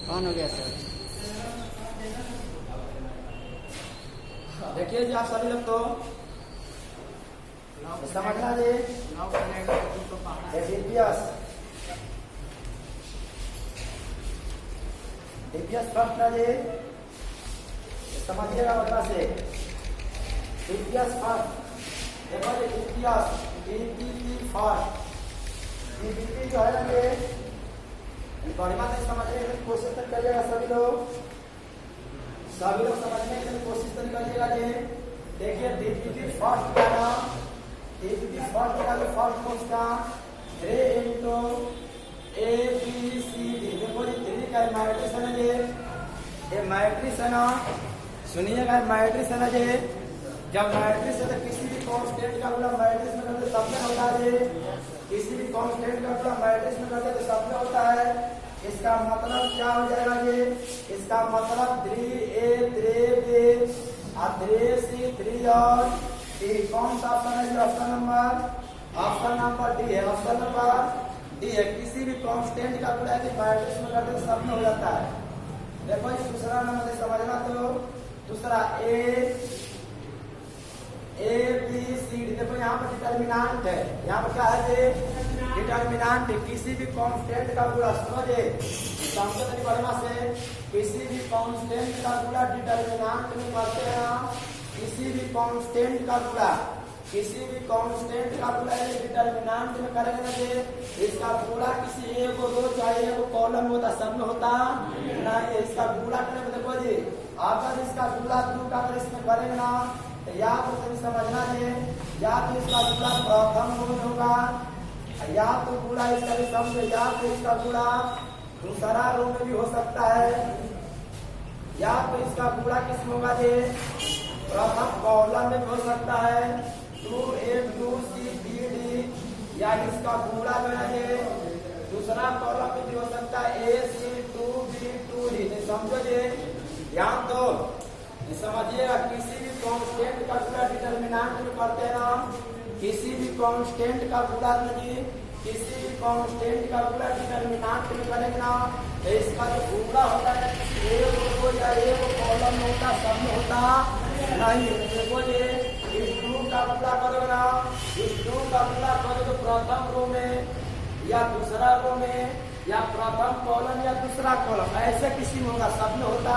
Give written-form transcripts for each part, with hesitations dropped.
On हो गया sir. देखिए जी आप सभी लोग तो समझना जी डीपीएस फर्स्ट ना जी समझिएगा बता से डीपीएस फर्स्ट देखो जी डीपीएस डीपीपी फर्स्ट डीपीपी जो है ना ये बढ़िया से समझने की कोशिश करिएगा सभी लोग समझने की कोशिश करिएगा जी। देखिए डीपीपी फर्स्ट क्या ना डीपीपी फर्स्ट का जो फर्स्ट कोर्स का 3 into ABCD देखो जी 3 का मैट्रिक्स है ना ये मैट्रिक्स है ना। सुनिएगा मैट्रिक्स है ना ये जब मैट्रिक्स है तो किसी भी कांस्टेंट का गुणा मैट्रिक्स में करते सब में होता है। किसी भी कांस्टेंट का गुणा मैट्रिक्स में करते तो सब में होता है। इसका मतलब क्या हो जाएगा ये इसका मतलब 3A 3B और 3C 3 और D कौन सा ऑप्शन है? ऑप्शन नंबर डी है। ऑप्शन नंबर डी है। किसी भी कांस्टेंट का गुणा यदि मैट्रिक्स में करते तो सब में हो जाता है। देखो ये दूसरा नंबर समझना तो दूसरा ABCD देखो यहाँ पर डिटर्मिनेंट है। यहाँ पर क्या है डिटर्मिनेंट किसी भी कांस्टेंट का गुणा सुनो जी समझो बढ़िया से किसी भी कांस्टेंट का गुणा डिटर्मिनेंट में करते हैं। किसी भी कांस्टेंट का गुणा डिटर्मिनेंट में करेंगे ना जी इसका गुणा किसी एक रो चाहे एक कॉलम होता सब में होता ना। इसका गुणा करेंगे देखो जी अगर इसका गुणा दो का अगर इसमें करेंगे ना तो या तो सभी समझना है या तो इसका गुणा प्रथम रो में होगा या तो गुणा इसका भी समझो या तो इसका गुणा दूसरा रो में भी हो सकता है या तो इसका गुणा किसमें होगा जी प्रथम कॉलम में भी हो सकता है 2A 2CBD या इसका गुणा जो है दूसरा कॉलम में भी हो सकता है AC 2B 2D समझो जी ध्यान दो समझिएगा। किसी भी कांस्टेंट का गुणा डिटर्मिनेंट में करते हैं ना किसी भी कांस्टेंट का गुणा डिटर्मिनेंट में करेंगे ना तो इसका जो गुणा होता है एक रो या एक कॉलम में होता सब में होता नहीं। देखो जी इस 2 का गुणा करोगे ना इस 2 का गुणा करोगे तो प्रथम रो में या दूसरा रो में या प्रथम कॉलम या दूसरा कॉलम ऐसे किसी में होगा सब में होता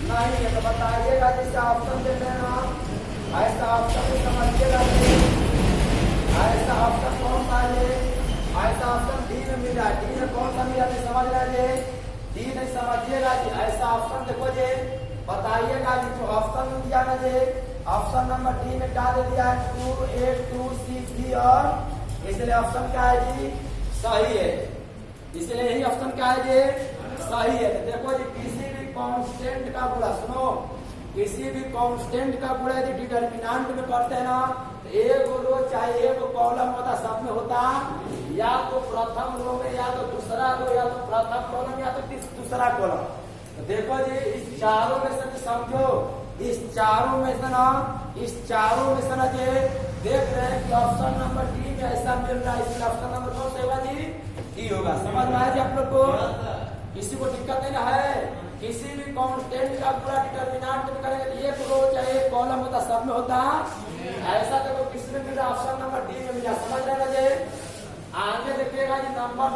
नहीं है। तो बताइएगा जैसे ऑप्शन देते हैं ना ऐसा ऑप्शन को समझिएगा। ऐसा ऑप्शन कौन सा है? ऐसा ऑप्शन डी में मिला। डी में कौन सा मिला समझ रहे डी नहीं समझिएगा जी। ऐसा ऑप्शन देखो जी बताइएगा जी जो ऑप्शन दिया ना जी ऑप्शन नंबर डी में क्या दे दिया है 2A 2C3 और इसलिए ऑप्शन क्या है जी सही है। इसलिए यही ऑप्शन क्या है जी सही है। देखो जी किसी भी कांस्टेंट का गुणा सुनो किसी भी कांस्टेंट का गुणा यदि डिटर्मिनेंट में करते हैं ना तो एक रो चाहे एक कॉलम होता सब में होता या तो प्रथम रो में या तो दूसरा रो या तो प्रथम कॉलम या तो दूसरा कॉलम। तो देखो जी इस चारों में से समझो इस चारों में से ना जी देख रहे हैं कि ऑप्शन नंबर डी में ऐसा मिल रहा है। इसलिए ऑप्शन नंबर कौन सा होगा जी डी होगा। समझ में आया जी आप लोग को? किसी को दिक्कत नहीं ना है? किसी भी कांस्टेंट का पूरा डिटर्मिनेंट में करेंगे तो एक रो चाहे एक कॉलम होता सब में होता ऐसा देखो किसमें मिला ऑप्शन नंबर डी में मिला। समझ रहे ना जी? आगे देखिएगा जी नंबर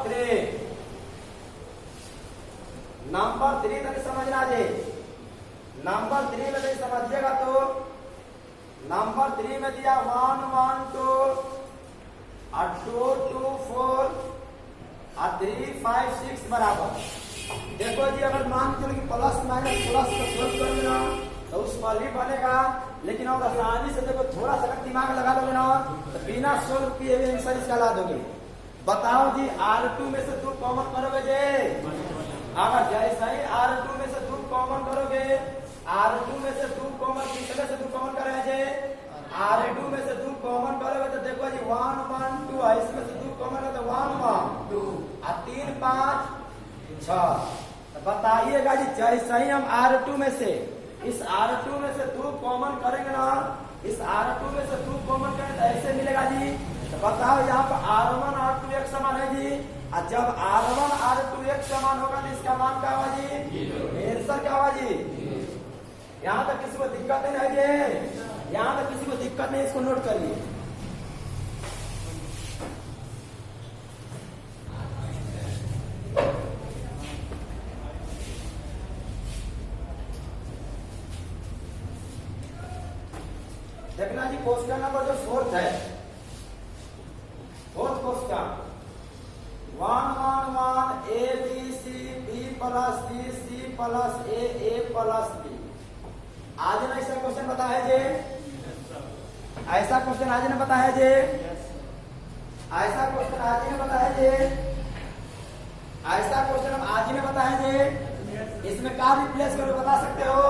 3 तक समझना जी। नंबर 3 में नहीं समझिएगा तो नंबर 3 में दिया 1 1 2 और 2 2 4 और 3 5 6 बराबर। देखो जी अगर मान चलो कि प्लस माइनस प्लस को सोल्व करोगे ना तो उस पर ही बनेगा लेकिन और आसानी से देखो थोड़ा सा दिमाग लगा लोगे ना तो बिना सोल्व किए हुए आंसर इसका ला दोगे। बताओ जी R2 में से 2 कॉमन करोगे जी अगर जैसा ही R2 में से 2 कॉमन करोगे R2 में से 2 कॉमन किसमें से 2 कॉमन करेंगे R2 में से 2 कॉमन करोगे तो देखो जी 1 1 2 है इसमें से 2 कॉमन है तो 1 1 2 और 3 5 6। बताइएगा जी जैसे ही हम R2 में से इस R2 में से 2 कॉमन करेंगे ना इस R2 में से 2 कॉमन करेंगे तो ऐसे मिलेगा जी। तो बताओ यहाँ पर R1 R2 एक समान है जी और जब R1 R2 एक समान होगा तो इसका मान क्या होगा जी? आंसर क्या होगा जी? यहाँ तक किसी को दिक्कत नहीं है जी? यहाँ तक किसी को दिक्कत नहीं, इसको नोट करिए। देखना जी क्वेश्चन नंबर जो फोर्थ है, fourth question 1 1 1 A B C B plus C C plus A plus B। आज ने ऐसा क्वेश्चन बताया जे? ऐसा क्वेश्चन आज ने बताया जे? ऐसा क्वेश्चन आज ने बताया जे? ऐसा क्वेश्चन हम आज ने बताया जे? इसमें क्या रिप्लेस करो बता सकते हो?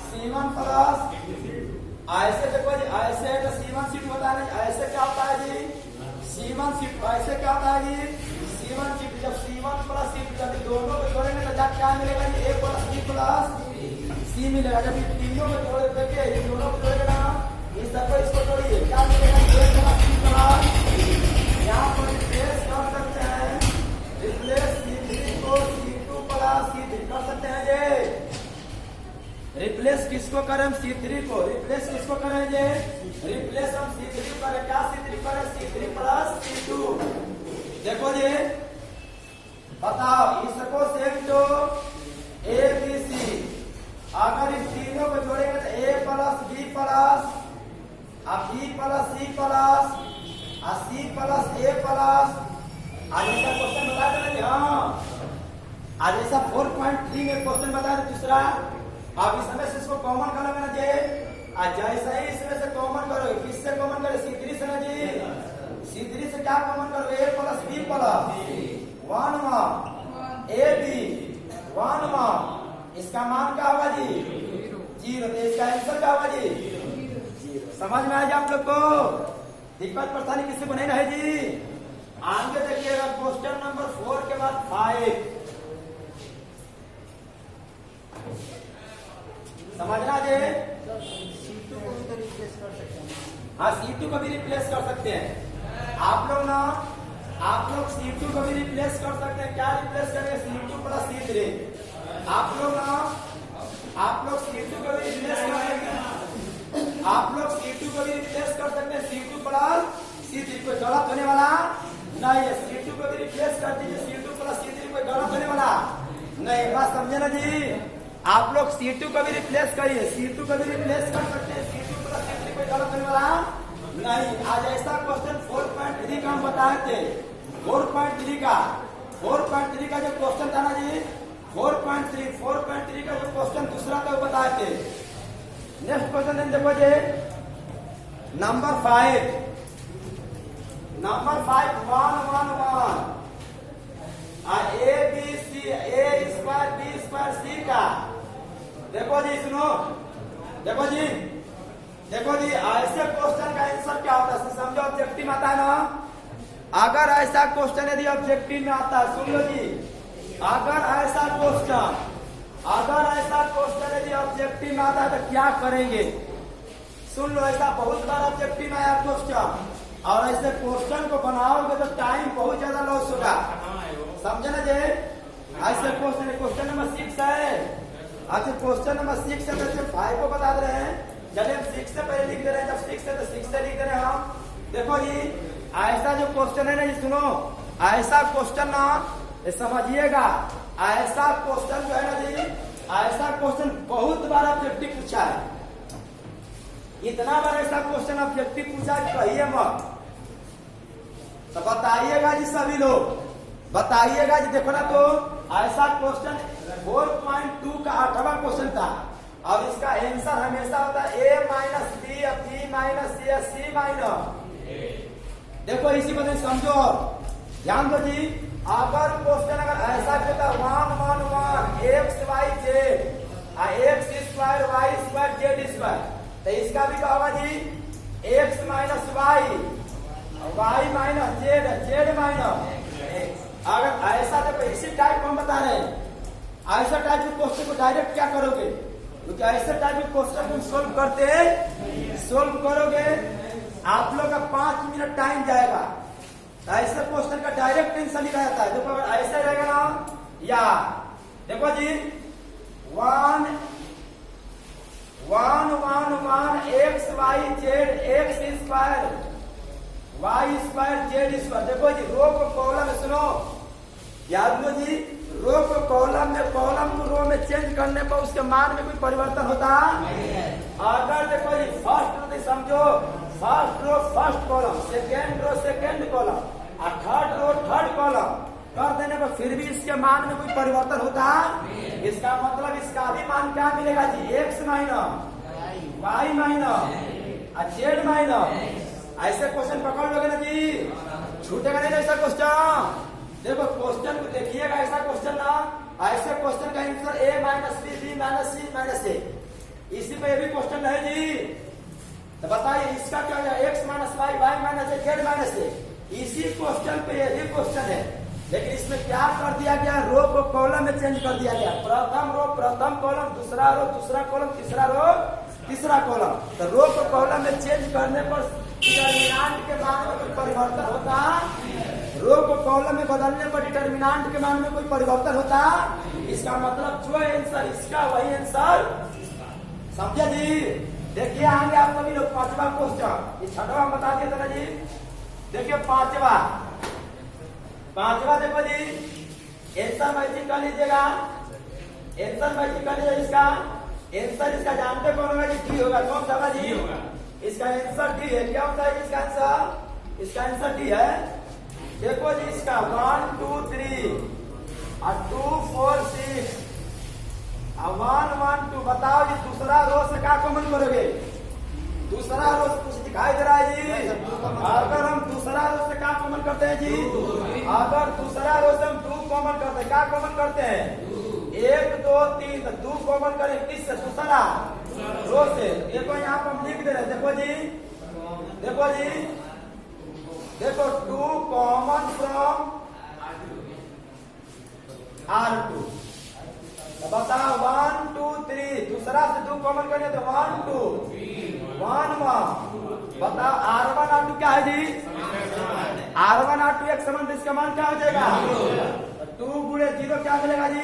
C1 प्लस ऐसे देखो जी, ऐसे तो C1 सीट होता है, ऐसे क्या होता है जी? C1 सीट ऐसे क्या होता है जी? C1 seat. जब C1 प्लस सीट जब दोनों को जोड़ेंगे तो जब क्या मिलेगा जी? A plus B plus C मिलेगा। जब ये तीनों को जोड़े देखिए, ये दोनों को जोड़ेगा ना, इस सबको इसको जोड़िए, क्या मिलेगा? A प्लस B प्लस, यहाँ पर रिप्लेस कर सकते हैं, रिप्लेस C3 को C2 प्लस C3 कर सकते हैं जी। रिप्लेस किसको करें? हम C3 को। रिप्लेस किसको करें जे? रिप्लेस हम C3 करें। क्या C3 करें? C3 plus C2। देखो जी, बताओ इसको सेम तो A B C, अगर इस तीनों को जोड़ेंगे तो A plus B plus B plus C plus C plus A plus. आज ऐसा क्वेश्चन बता देना। हाँ, आज ऐसा 4.3 में क्वेश्चन बता दे। दूसरा, अब इसमें से इसको कॉमन कर लेना जी। जैसे ही इसमें से कॉमन करो, किससे कॉमन करो? C3 से ना जी। C3 से क्या कॉमन करो? A plus B plus 1 1 A B 1 1। इसका मान क्या होगा जी? 0। तो इसका आंसर क्या होगा जी? 0। समझ में आया आप लोग को? दिक्कत परेशानी किसी को नहीं रहे जी? आगे देखिएगा क्वेश्चन नंबर 4 के बाद 5। समझना जे? C2 को भी तो रिप्लेस कर सकते हैं। हाँ, C2 को भी रिप्लेस कर सकते हैं आप लोग ना। आप लोग C2 को भी रिप्लेस कर सकते हैं। क्या रिप्लेस करेंगे? C2 plus C3। आप लोग ना, आप लोग C2 को भी रिप्लेस कर सकते हैं। आप लोग C2 को भी रिप्लेस कर सकते हैं C2 प्लस C3। कोई गलत होने वाला नहीं है। C2 को भी रिप्लेस कर दीजिए C2 प्लस C3। कोई गलत होने वाला नहीं। बात समझे ना जी? आप लोग C2 को भी रिप्लेस करिए, C2 को भी रिप्लेस कर सकते हैं C2 प्लस C3। कोई गलत होने वाला नहीं। आज ऐसा क्वेश्चन 4.3 का हम बताए थे। 4.3 का जो क्वेश्चन था ना जी, 4.3 का जो क्वेश्चन दूसरा था वो बताए थे। नेक्स्ट क्वेश्चन देखो जी, number 5 1 1 1 A B C A square B square C का। देखो जी, सुनो, देखो जी, देखो जी, ऐसे क्वेश्चन का आंसर क्या होता है? समझो, ऑब्जेक्टिव आता है ना। अगर ऐसा क्वेश्चन यदि ऑब्जेक्टिव में आता है, सुन लो जी, अगर ऐसा क्वेश्चन यदि ऑब्जेक्टिव में आता है तो क्या करेंगे? सुन लो, ऐसा बहुत बार ऑब्जेक्टिव में आया क्वेश्चन, और ऐसे क्वेश्चन को बनाओगे तो टाइम बहुत ज्यादा लॉस होगा। समझे ना जी? ऐसे क्वेश्चन नंबर 6 है। अच्छा, क्वेश्चन नंबर 6 है तो 5 को बता दे रहे हैं। चलिए हम 6 से पहले लिख दे रहे हैं। जब 6 है तो 6 से लिख दे रहे हैं हम। देखो जी, ऐसा जो क्वेश्चन है ना जी, सुनो, ऐसा क्वेश्चन ना समझिएगा। ऐसा क्वेश्चन जो है ना जी, ऐसा क्वेश्चन बहुत बार ऑब्जेक्टिव पूछा है। इतना बार ऐसा क्वेश्चन ऑब्जेक्टिव पूछा है, कहिए मत। तो बताइएगा जी, सभी लोग बताइएगा जी। देखो ना, तो ऐसा क्वेश्चन 4.2 का 8वां क्वेश्चन था, और इसका आंसर हमेशा होता है A minus B B minus C minus. देखो, इसी को समझो, ध्यान दो जी। अगर क्वेश्चन अगर ऐसा होता 1 1 1 x y z x square y square z square, तो इसका भी क्या होगा जी? x minus y minus z minus. अगर ऐसा, तो इसी टाइप हम बता रहे हैं, ऐसा टाइप के क्वेश्चन को डायरेक्ट क्या करोगे? क्योंकि ऐसे टाइप के क्वेश्चन को सोल्व करोगे, आप लोग का 5 मिनट टाइम जाएगा। तो ऐसे क्वेश्चन का डायरेक्ट आंसर लिखा जाता है। देखो अगर ऐसे रहेगा ना, या देखो जी 1 1 1 1 x y z x square y square z square. देखो जी रो को कॉलम में, सुनो याद लो जी, रो को कॉलम में, कॉलम को रो में चेंज करने पर उसके मान में कोई परिवर्तन होता है। अगर देखो जी फर्स्ट रो समझो, first row first column, second row second column और थर्ड रो थर्ड कॉलम कर देने पर फिर भी इसके मान में कोई परिवर्तन होता है। इसका मतलब इसका भी मान क्या मिलेगा जी, x माइनस y माइनस और z माइनस। ऐसे क्वेश्चन पकड़ लोगे ना जी, छूटेगा नहीं ऐसा क्वेश्चन। देखो क्वेश्चन को देखिएगा, ऐसा क्वेश्चन ना, ऐसे क्वेश्चन का answer a minus b minus c minus a, इसी पे भी क्वेश्चन है जी। तो बताइए इसका क्या है, x minus y y minus a z minus a। इसी क्वेश्चन पे ये भी क्वेश्चन है, लेकिन इसमें क्या कर दिया गया, रो को कॉलम में चेंज कर दिया गया। प्रथम रो प्रथम कॉलम, दूसरा रो दूसरा कॉलम, तीसरा रो तीसरा कॉलम। तो रो को कॉलम में चेंज करने पर डिटर्मिनेंट के मान में कोई परिवर्तन होता है। रो को कॉलम में बदलने पर डिटर्मिनेंट के मान में कोई परिवर्तन होता है। इसका मतलब जो आंसर इसका वही आंसर, समझे जी। देखिए आगे आप सभी लोग पांचवा क्वेश्चन, ये छठवा बता दिया था जी। देखिए पांचवा देखो जी, आंसर मैचिंग कर लीजिएगा, आंसर मैचिंग कर लीजिएगा। इसका आंसर इसका जानते कौन होगा जी, डी होगा। कौन सा जी, इसका आंसर डी है। क्या होता है इसका आंसर, इसका आंसर डी है। देखो जी इसका 1 2 3 और 2 4 6 और 1 1 2। बताओ जी दूसरा रो से क्या कॉमन करोगे, दूसरा रो से कुछ दिखाई दे रहा है जी। अगर हम दूसरा रो से क्या कॉमन करते हैं जी, अगर दूसरा रो से हम 2 कॉमन करते हैं, क्या कॉमन करते हैं, 1 2 3, 2 कॉमन करें किससे, दूसरा रो से। देखो यहाँ पर हम लिख दे रहे हैं, देखो जी, देखो जी, देखो 2 कॉमन फ्रॉम R2। तो बताओ 1 2 3, दूसरा से 2 कॉमन करें तो 1 2 1 1। बताओ R1 R2 क्या है जी, R1 R2 एक समान, तो इसका मान क्या हो जाएगा, 2 गुणे 0 क्या मिलेगा जी।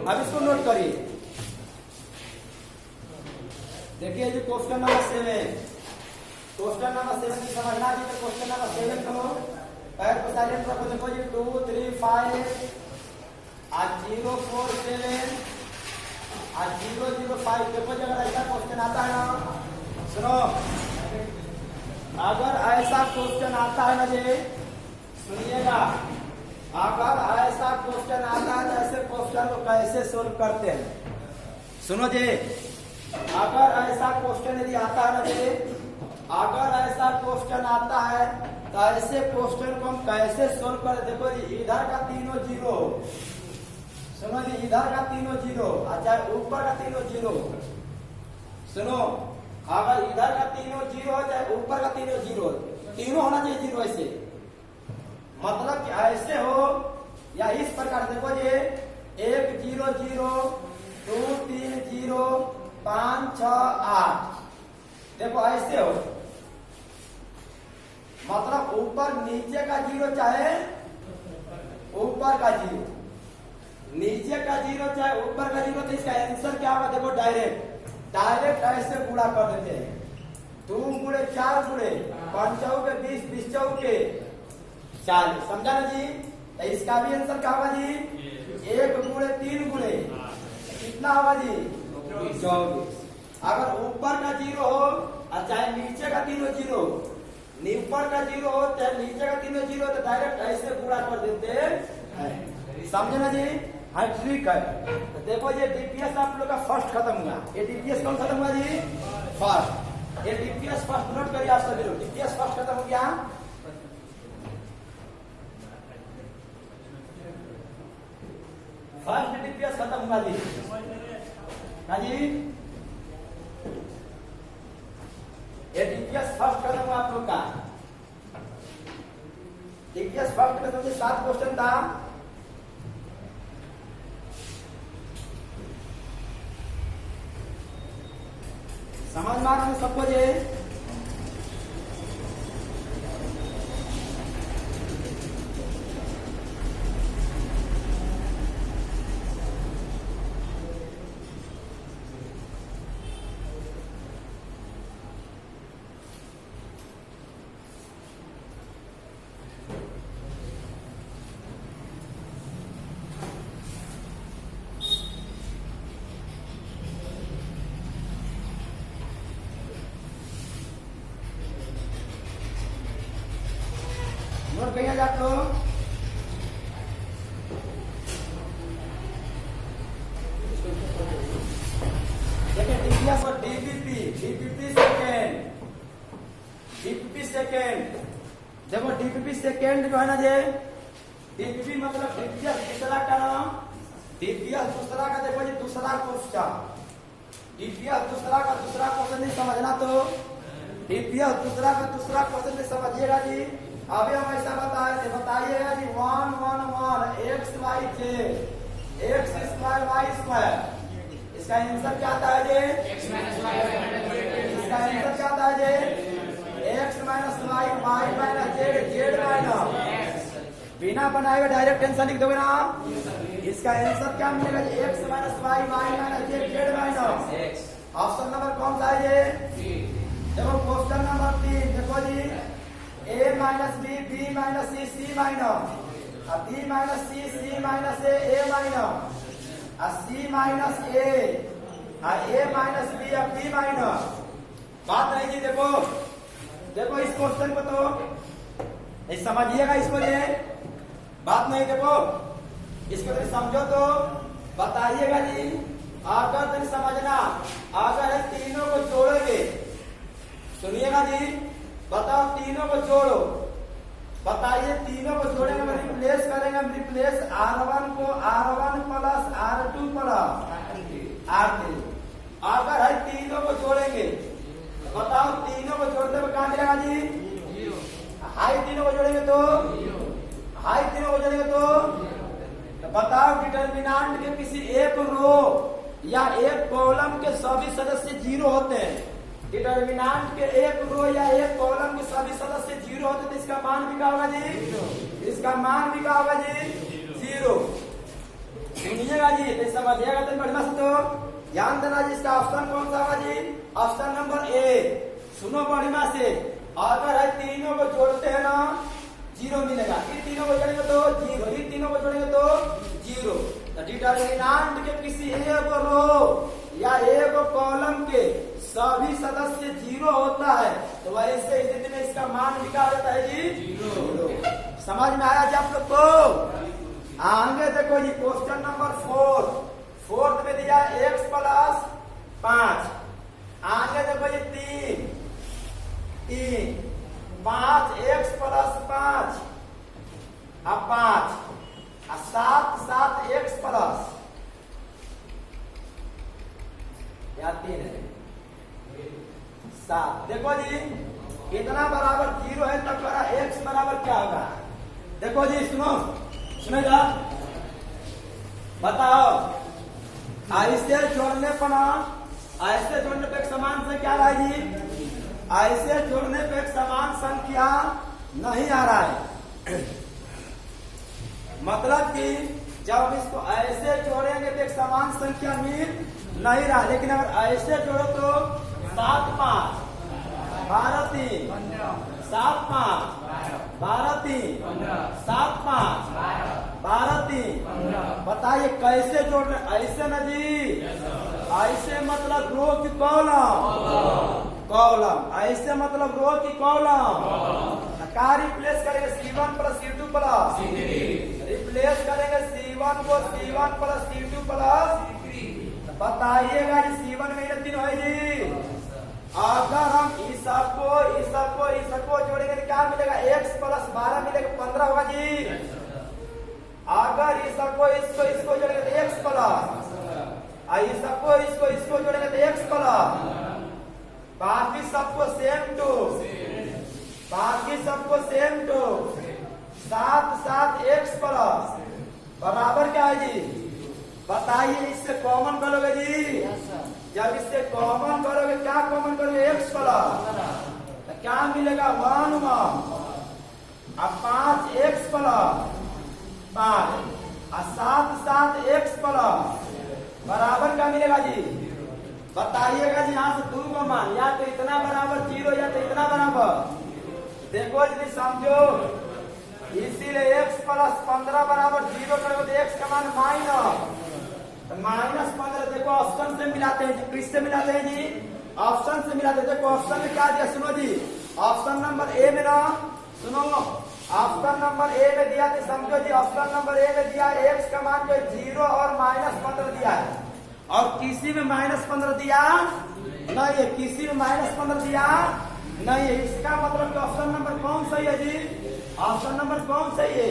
अब इसको नोट करिए, देखिए जी क्वेश्चन नंबर 7, क्वेश्चन नंबर 7 की समझना जी। तो क्वेश्चन नंबर 7 को पैर को साइलेंट रखो। देखो जी 2 3 5 और 0 4 7 और 0 0 5। देखो अगर ऐसा क्वेश्चन आता है ना, सुनो, अगर ऐसा क्वेश्चन आता है ना जी, सुनिएगा, अगर ऐसा क्वेश्चन आता है तो ऐसे क्वेश्चन को कैसे सोल्व करते हैं, सुनो जी। अगर ऐसा क्वेश्चन यदि आता है ना जी, अगर ऐसा क्वेश्चन आता है तो ऐसे क्वेश्चन को हम कैसे सोल्व करें। देखो जी इधर का तीनों 0, सुनो जी, इधर का तीनों 0, अच्छा ऊपर का तीनों 0। सुनो, अगर इधर का तीनों 0 चाहे ऊपर का तीनों 0, तीनों होना चाहिए 0। ऐसे मतलब कि ऐसे हो या इस प्रकार। देखो ये 1 0 0 2 3 0 5 6 8। देखो ऐसे हो, मतलब ऊपर नीचे का 0 चाहे ऊपर का 0, नीचे का 0 चाहे ऊपर का 0। तो इसका आंसर क्या होगा, देखो डायरेक्ट ऐसे गुणा कर देते हैं। 2 गुणे 4 गुणे 5 चौके 20 20 चौके 40। समझा ना जी। तो इसका भी आंसर क्या होगा जी, 1 गुणे 3 गुणे कितना होगा जी, 24। अगर ऊपर का 0 हो और चाहे नीचे का तीनों 0, ऊपर का 0 हो चाहे नीचे का तीनों 0, तो डायरेक्ट ऐसे गुणा कर देते हैं। समझे ना जी, हाँ ठीक है। तो देखो ये डीपीएस आप लोग का फर्स्ट खत्म हुआ। ये डीपीएस कौन खत्म हुआ जी, फर्स्ट। ये डीपीएस फर्स्ट नोट करिए आप सभी लोग, डीपीएस फर्स्ट खत्म हो गया। फर्स्ट डीपीएस खत्म हुआ जी, हाँ जी। ये डीपीएस फर्स्ट खत्म हुआ आप लोग का। डीपीएस फर्स्ट में समझे 7 क्वेश्चन था। समझ में आ रहा है सबको जी। कहीं जाते हो देखिए डीपीएस और डीपीपी सेकेंड देखो डीपीपी सेकेंड जो है ना ये डीपीपी मतलब डीपीएस दूसरा का नाम डीपीएस दूसरा का देखो जी दूसरा क्वेश्चन डीपीएस दूसरा का दूसरा क्वेश्चन नहीं समझना तो डीपीएस दूसरा का दूसरा क्वेश्चन नहीं समझिएगा जी अभी हम ऐसा बताइएगा जी 1 1 1 X Y Z X square Y square इसका आंसर क्या आता है जी इसका आंसर क्या आता है जी X minus Y Y minus Z Z minus बिना बनाए हुए डायरेक्ट टेंशन लिख दोगे ना इसका आंसर क्या मिलेगा जी X minus Y Y minus Z Z minus option number कौन सा है ये देखो क्वेश्चन नंबर 3 देखो जी a minus B minus C minus B minus C minus A minus C minus A minus B minus बात नहीं जी देखो देखो इस क्वेश्चन को तो समझिएगा इसको ये बात नहीं देखो इसको तो समझो तो बताइएगा जी अगर तुम समझना अगर तीनों को जोड़ोगे सुनिएगा जी बताओ तीनों को जोड़ो बताइए तीनों को जोड़ेंगे हम रिप्लेस करेंगे हम रिप्लेस R1 को R1 plus R2 plus R3 अगर है तीनों को जोड़ेंगे बताओ तीनों को जोड़ते हुए कहां मिलेगा जी हाई तीनों को जोड़ेंगे तो हाई तीनों को जोड़ेंगे तो बताओ डिटर्मिनेंट के किसी एक रो या एक कॉलम के सभी सदस्य जीरो होते हैं डिटर्मिनेंट के एक रो या एक कॉलम के सभी सदस्य जीरो होते तो इसका मान भी क्या होगा जी इसका मान भी क्या होगा जी जीरो सुनिएगा जी तो समझिएगा तो बढ़िया से तो ध्यान देना जी इसका ऑप्शन कौन सा होगा जी ऑप्शन नंबर ए सुनो बढ़िया से अगर है तीनों को जोड़ते हैं ना जीरो मिलेगा ये तीनों को जोड़ेंगे तो जीरो ये तीनों को जोड़ेंगे तो जीरो डिटर्मिनेंट के किसी एक रो या एक कॉलम के सभी सदस्य जीरो होता है तो वैसे स्थिति में इसका मान भी क्या होता है जी जीरो समझ में आया जी आप लोग को आगे देखो जी क्वेश्चन नंबर 4 फोर्थ में दिया एक्स प्लस 5 आगे देखो जी 3 5 एक्स प्लस 5 अब 5 7 एक्स प्लस या 3 है 7 देखो जी कितना बराबर जीरो है तब एक्स बराबर क्या होगा देखो जी सुनेगा बताओ ऐसे जोड़ने पर ऐसे जोड़ने पे एक समान संख्या आ रहा है जी ऐसे जोड़ने पे एक समान संख्या नहीं आ रहा है मतलब कि जब इसको ऐसे जोड़ेंगे तो एक समान संख्या मिल नहीं रहा लेकिन अगर ऐसे जोड़ो तो 7 5 12 3 7 5 12 3 7 5 12 3 बताइए कैसे जोड़ना ऐसे ना जी ऐसे मतलब रो की कॉलम ऐसे मतलब रो की कॉलम क्या रिप्लेस करेंगे C1 plus C2 plus replace करेंगे C1 को C1 प्लस C2 प्लस बताइएगा जी C1 में 3 है जी अगर हम इस सबको जोड़ेंगे तो क्या मिलेगा x प्लस 12 मिलेगा 15 होगा जी अगर इस सबको इसको जोड़ेंगे तो x प्लस इस सबको इसको जोड़ेंगे तो x प्लस बाकी सबको सेम टू 7 x प्लस बराबर क्या है जी बताइए इससे कॉमन करोगे जी जब इससे कॉमन करोगे क्या कॉमन करोगे x प्लस तो क्या मिलेगा 1 अब 5 x प्लस 5 और 7 x प्लस बराबर क्या मिलेगा जी बताइएगा जी यहाँ से 2 को मान या तो इतना बराबर 0 या तो इतना बराबर देखो जी समझो इसीलिए x प्लस 15 बराबर 0 करोगे तो x का मान -15 देखो ऑप्शन से मिलाते हैं जी किससे मिलाते हैं जी ऑप्शन से मिलाते हैं देखो ऑप्शन में क्या दिया सुनो जी ऑप्शन नंबर ए में ना सुनो ऑप्शन नंबर ए में दिया तो समझो जी, ऑप्शन नंबर ए में दिया x का मान जो 0 और -15 दिया है, और किसी में -15 दिया नहीं है, किसी में -15 दिया नहीं है। इसका मतलब कि ऑप्शन नंबर कौन सही है जी? ऑप्शन नंबर कौन सही है?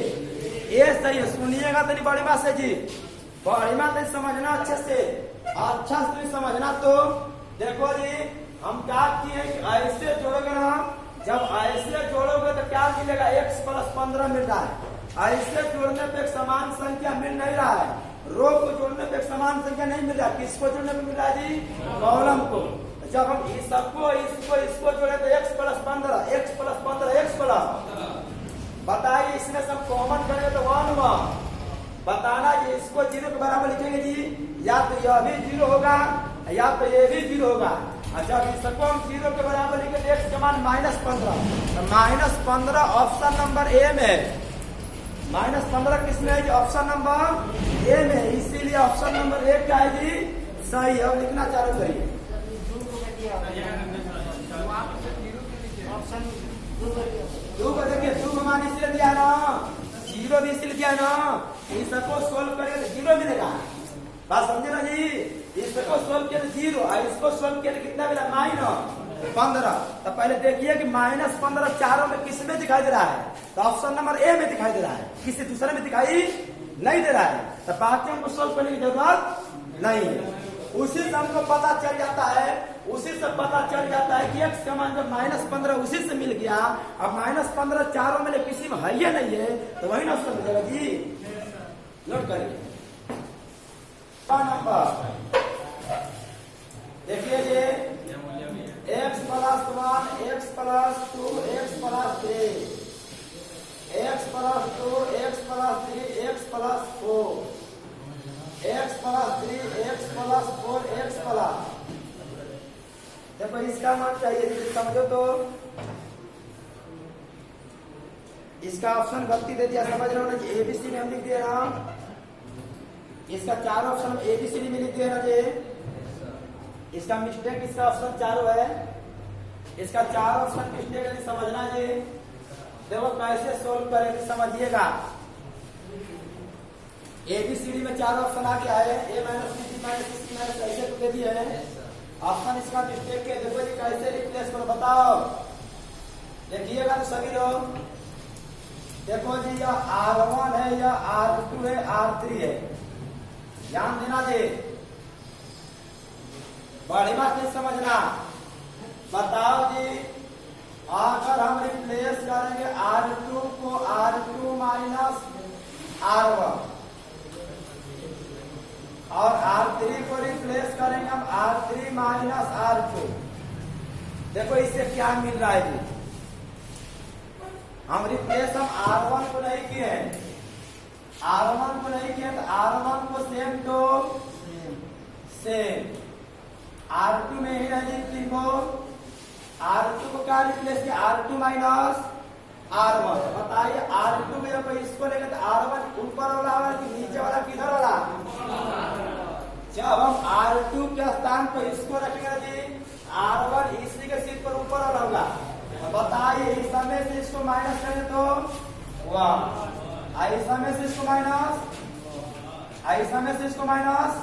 ये सही है। सुनिएगा तो बड़ी बात है जी, बड़ी बात है, समझना अच्छे से, अच्छा से समझना। तो देखो जी, हम क्या किए, ऐसे जोड़ोगे ना, जब ऐसे जोड़ोगे तो क्या मिलेगा? x + 15 मिल रहा है। ऐसे जोड़ने पे एक समान संख्या मिल नहीं रहा है, रो को जोड़ने पे एक समान संख्या नहीं मिल रहा। किसको जोड़ने पे मिल रहा है जी? कॉलम को। जब हम इस सबको इसको जोड़े तो x + 15 x प्लस, बताइए इसमें सब कॉमन करेंगे तो 1 1। बताना जी, इसको 0 के बराबर लिखेंगे जी, या तो यह भी 0 होगा या तो ये भी 0 होगा। अच्छा, इसको हम 0 के बराबर लिखे तो x का मान -15, तो -15 ऑप्शन नंबर ए में, -15 किसमें है जी? ऑप्शन नंबर ए में, इसीलिए ऑप्शन नंबर ए क्या है जी? सही है। लिखना चालू करिए। ऑप्शन 2 को देखिए, 2 का मान इसलिए दिया ना, 0 भी इसलिए दिया ना, इसको सोल्व करेंगे तो 0 मिलेगा। बात समझे ना जी? इसको सोल्व किया तो 0 और इसको सोल्व किया तो कितना मिला? -15। तो पहले देखिए कि -15 चारों में किस में दिखाई दे रहा है? तो ऑप्शन नंबर ए में दिखाई दे रहा है, किसी दूसरे में दिखाई नहीं दे रहा है। तो बाकी हमको सोल्व करने की जरूरत नहीं है। उसी से हमको पता चल जाता है, उसी से पता चल जाता है कि x का मान जब -15 उसी से मिल गया, अब -15 चारों में किसी में है या नहीं है, तो वही ना उत्तर मिलेगा जी। नोट करिए नंबर, देखिए जी, x + 1 x + 2 x + 3 x + 2 x + 3 x + 4 x + 3 x + 4 x +। देखो इसका मान चाहिए, समझो तो इसका ऑप्शन गलती दे दिया, समझ रहे हो ना जी? एबीसी में हम लिख दिए ना, इसका 4 ऑप्शन एबीसीडी में लिख दिया ना जी। इसका मिस्टेक, इसका ऑप्शन 4 है, इसका 4 ऑप्शन मिस्टेक है, समझना जी। देखो कैसे सोल्व करेंगे समझिएगा। एबीसीडी में 4 ऑप्शन आ गया है, a - b c - c ऐसे तो दे दिए है। ऑप्शन इसका मिस्टेक है, देखो जी कैसे रिप्लेस करो, बताओ। देखिएगा तो सभी लोग, देखो जी, यह R1 है, यह R2 है, R3 है, ध्यान देना जी, बड़ी बात नहीं समझना। बताओ जी, अगर हम रिप्लेस करेंगे R2 को R2 - R1 और R3 को रिप्लेस करेंगे हम R3 - R2, देखो इससे क्या मिल रहा है जी? हम रिप्लेस हम R1 को नहीं किए हैं, R1 को नहीं किए तो R1 को सेम तो सेम, R2 में ही नहीं लिखती को, R2 को क्या रिप्लेस किया? R2 - R1। बताइए R2 में जब इसको लेंगे तो R1 ऊपर वाला होगा कि नीचे वाला, किधर वाला? जब हम R2 के स्थान पर इसको रखेंगे जी, R1 इसी के सीट पर ऊपर वाला होगा। बताइए इस समय से इसको माइनस करें तो 1, इस समय से इसको माइनस, इस समय से इसको माइनस,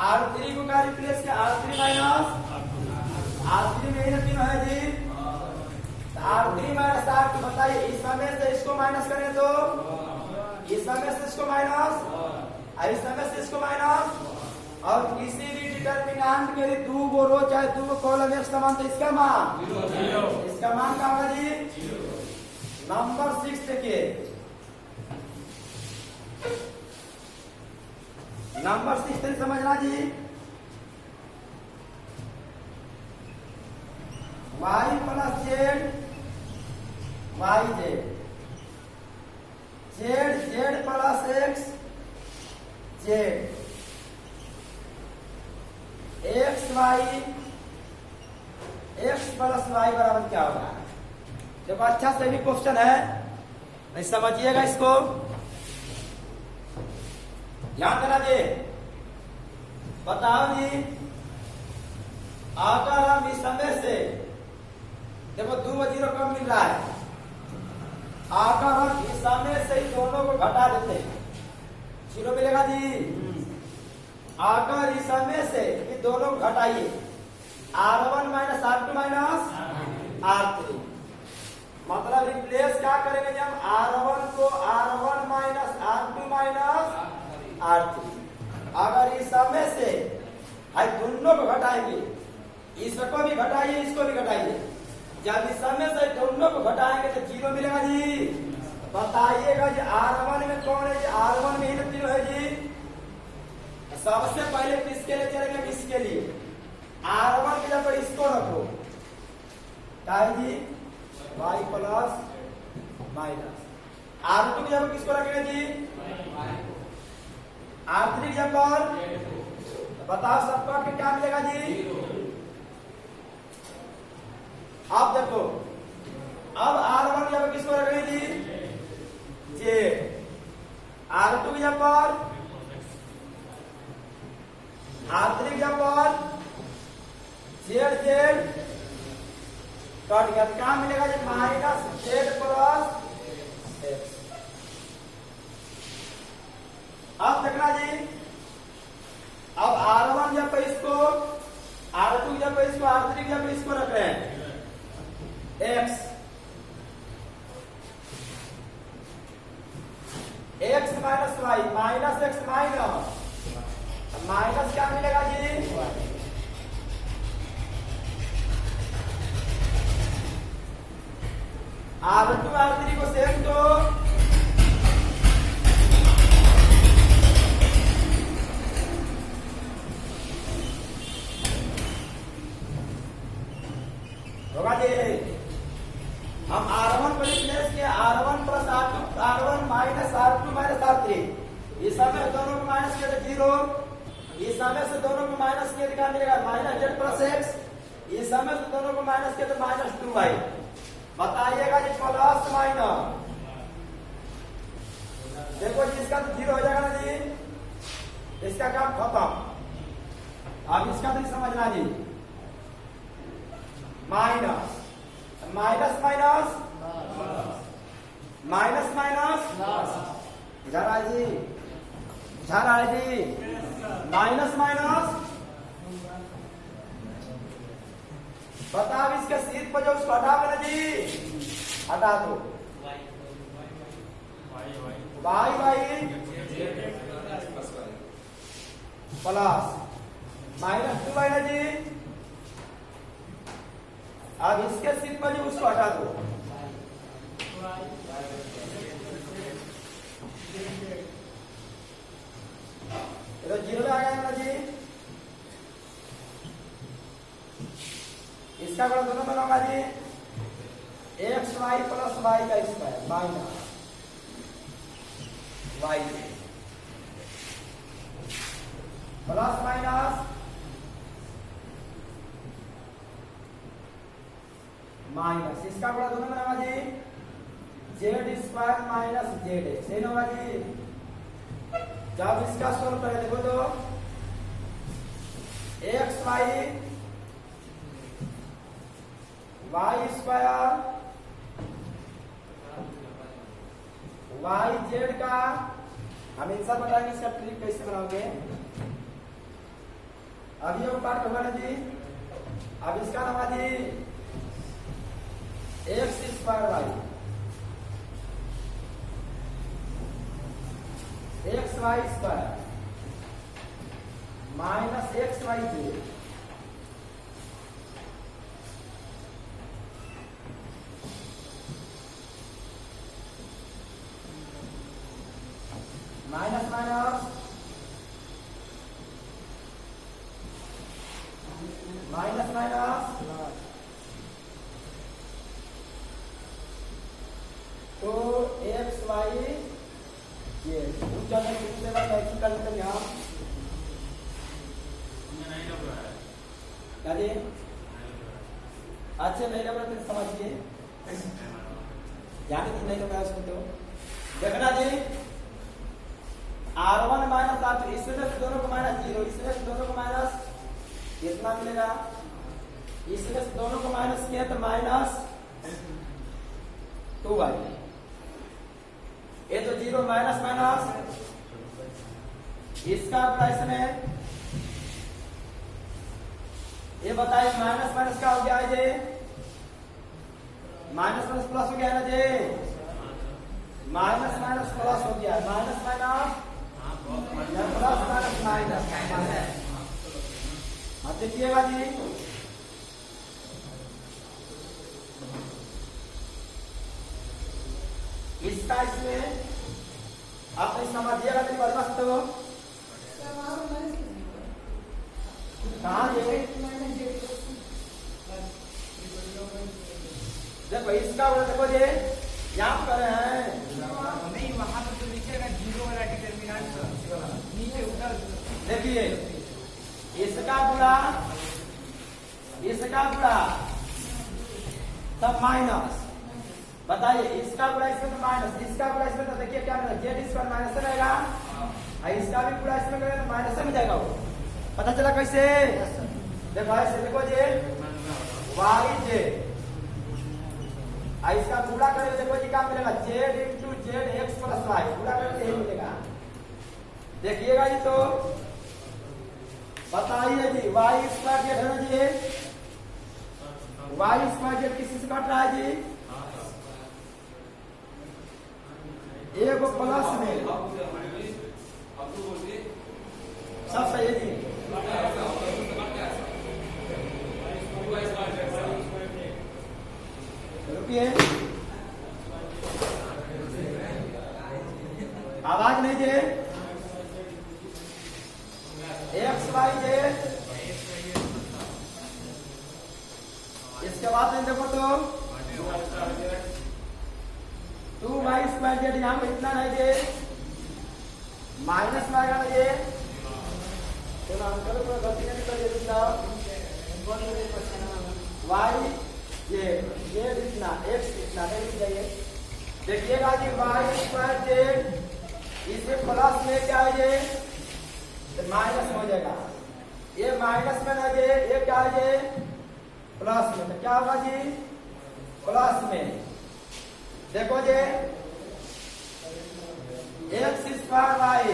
R3 को क्या रिप्लेस किया? R3 - R3 में ही तीनों है जी, R3 - R2। बताइए इस समय से इसको माइनस करें तो, इस समय से इसको माइनस, इस समय से इसको माइनस, और किसी भी डिटरमिनेंट के लिए 2 गो रो चाहे 2 गो कॉलम एक समान, तो इसका मान, इसका मान क्या होगा जी? नंबर 6 देखिए, नंबर 6 समझना जी। y + z yz, z + x z, x + y बराबर क्या होगा? देखो अच्छा से भी क्वेश्चन है, नहीं समझिएगा इसको, ध्यान देना जी। बताओ जी, अगर हम इस समय से, देखो 2 0 कम मिल रहा है, आकर हम इस समय से इन दोनों को घटा देते हैं, 0 मिलेगा जी। आकर इस समय से इन दोनों को घटाइए, R1 minus R2 minus R3, मतलब रिप्लेस क्या करेंगे जब R1 को R1 minus R2 minus R3। अगर इस समय से दोनों को घटाएंगे, इसको भी घटाइए इसको भी घटाइए, जब इस समय से दोनों को घटाएंगे तो 0 मिलेगा जी। बताइएगा जी R1 में कौन है जी? R1 में ही तो 0 है जी। सबसे पहले किसके लिए चलेंगे? किसके लिए? R1 की जगह पर इसको रखो, क्या है जी? y plus minus. R2 की जगह पर किसको रखेंगे जी? R3 की जगह पर बताओ सबका क्या मिलेगा जी? आप देखो, अब R1 की जगह पर किसको रखेंगे जी? J। R2 की जगह पर, R3 की जगह पर Z कट गया, क्या मिलेगा जी? Minus Z plus X। अब देखना जी, अब R1 जब इसको, R2 जब इसको, R3 जब इसको रख रहे हैं X, X minus Y, minus X minus, minus क्या मिलेगा जी? R2 R3 को सेम तो होगा जी। हम R1 को रिप्लेस किया, R1 plus R2, R1 minus R2 minus R3, इस समय दोनों को माइनस किया तो 0, इस समय से दोनों को माइनस किया तो क्या मिलेगा? माइनस Z प्लस X, इस समय से दोनों को माइनस किया तो माइनस 2y। बताइएगा जी प्लस माइनस, देखो जी इसका तो 0 हो जाएगा ना जी, इसका काम खत्म। अब इसका तो समझना जी, minus minus minus minus minus, इधर आए जी, इधर आए जी, माइनस माइनस। बताओ इसके सीट पर जो उसको हटा ना जी, हटा दो, Y Y plus minus 2y ना जी। अब इसके सीट पर जो उसको हटा दो, तो 0 में आ गया ना जी। इसका गुणा दोनों बनाऊंगा जी, XY प्लस Y का square minus Y plus minus minus, इसका गुणा दोनों बनाऊंगा जी, Z स्क्वायर माइनस ZX, सही होगा जी। जब इसका सोल्व करें देखो तो XY y स्क्वायर YZ का, हम इनसा बताएंगे इसका ट्रिक कैसे बनाओगे। अभी वो पार्ट होगा ना जी। अब इसका नाम जी x square y, XY square minus XYZ minus minus minus minus तो एक्स वाई जेड कर लेते यहाँ क्या जी। अच्छा नहीं लग रहा तो समझिए, जाने की नहीं लग रहा उसको तो देखना जी। R1 माइनस R2, इसमें से दोनों को माइनस 0, इसमें से दोनों को माइनस कितना मिलेगा, इसमें से दोनों को माइनस किया तो माइनस 2y, ये तो 0 माइनस माइनस इसका प्लस में, ये बताइए माइनस माइनस क्या हो गया है जी? माइनस माइनस प्लस हो गया ना जी? माइनस माइनस प्लस हो गया, minus minus plus minus minus. अब देखिएगा जी, इसका इसमें आपने समझिएगा तो बदला सकते हो कहा देखो इसका देखो ये यहाँ कर रहे हैं नहीं, वहां पर तो लिखेगा 0 वाला डिटरमिनेंट नीचे उधर। देखिए इसका बुरा तब माइनस, बताइए इसका बुरा इसमें तो माइनस, इसका बुरा इसमें तो देखिए क्या मिला, जेड स्क्वायर माइनस से रहेगा और इसका भी बुरा इसमें करेगा तो माइनस में जाएगा वो। पता चला कैसे? देखो ऐसे देखो जे वाई जे, इसका पूरा करेंगे देखो जी क्या मिलेगा, z into z x plus y, पूरा करेंगे यही मिलेगा। देखिएगा जी तो बताइए जी वाई स्क्वायर जेड है ना जी, वाई स्क्वायर जेड किसी से कट रहा है जी? एक प्लस में सब सही है जी। रुकिए, आवाज नहीं जे, एक्स वाई जे, इसके बाद नहीं देखो तो 2 वाई स्क्वायर जेड, यहाँ पे इतना नहीं जे, माइनस में आएगा ना ये, तो गलती नहीं कर वाई जेड इतना एक्स इतना नहीं जाइए। देखिएगा कि वाई स्क्वायर जेड इसे प्लस में क्या है ये तो माइनस हो जाएगा, ये माइनस में ना ये क्या है ये प्लस में, तो क्या होगा जी प्लस में। देखो जे एक्स स्क्वायर वाई